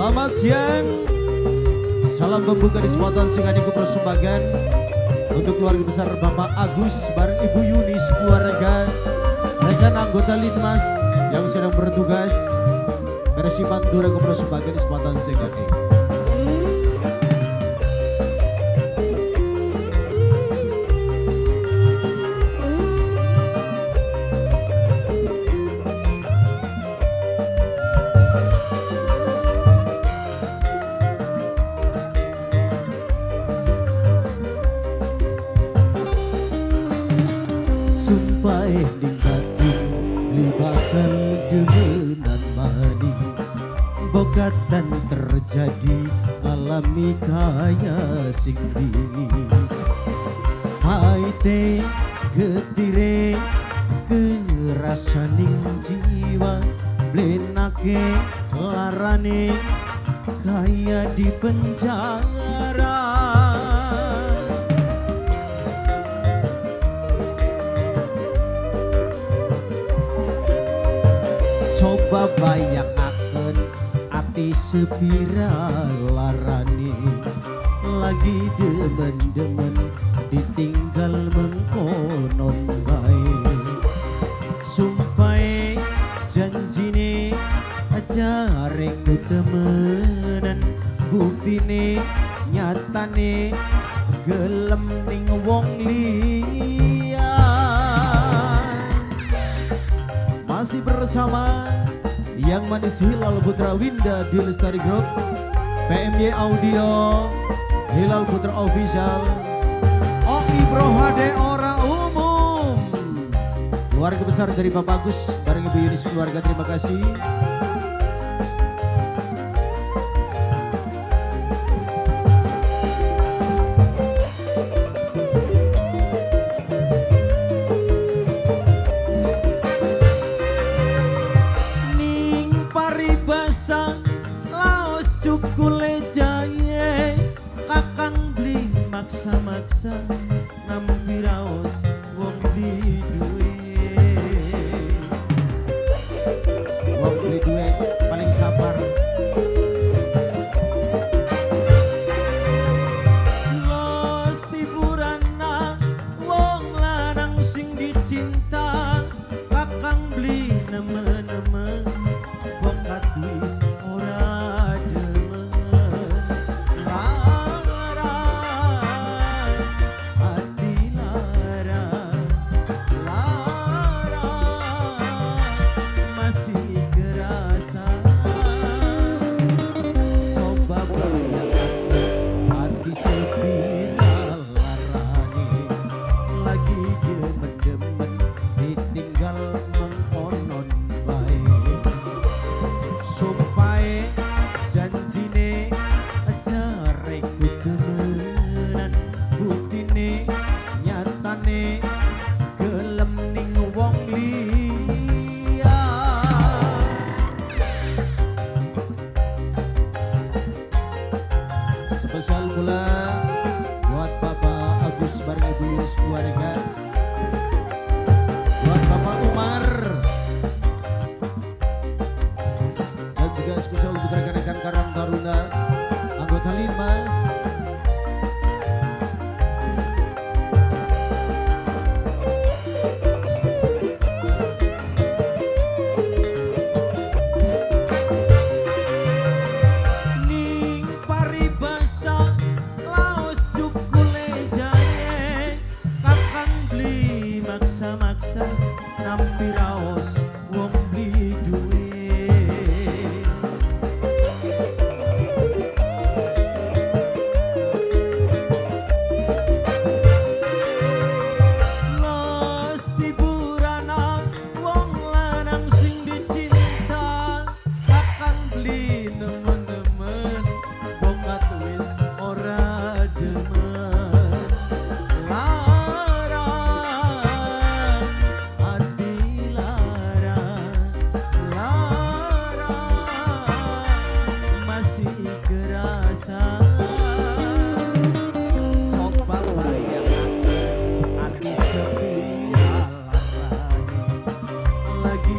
Selamat siang. Salam pembuka di kesempatan Singaniku persembahkan untuk keluarga besar Bapak Agus bareng Ibu Yunis, keluarga rekan anggota Linmas yang sedang bertugas. Versi Pantura ke persembahkan di kesempatan Singaniku. Sumpah ning batin libakan demenan mani bokatan terjadi alami kaya sing dingin paite getire kerasaning jiwa blenake larane kaya di penjara. Coba bayangkan ati sepiral larani lagi demen-demen ditinggal mengkonon bae. Sumpah janjine aja rek temenan buktine nyatane gelem ning wong liya. Masih bersama Yang Manis Hilal Putra Winda di Lestari Group, PMY Audio, Hilal Putra Official, OI Pro HD Orang Umum, keluarga besar dari Bapak Agus bareng Ibu Yunis keluarga, terima kasih. Cukule jaye kakang beli maksa-maksa nampi raos wong beli duwe. Wong beli duwe paling sabar. Los tiburana wong lanang sing dicinta kakang beli nemen-nemen wong katis ora. Spesial pula buat Bapak Agus bareng Ibu Yunis keluarga, buat Bapak Umar, dan juga spesial untuk rekan-rekan Karang Taruna anggota Linmas. Maksa-maksa nampi raos wong beli duwe. Los tiburana wong lanang sing dicinta kakang beli nemen-nemen bokat wis ora demen. Lagi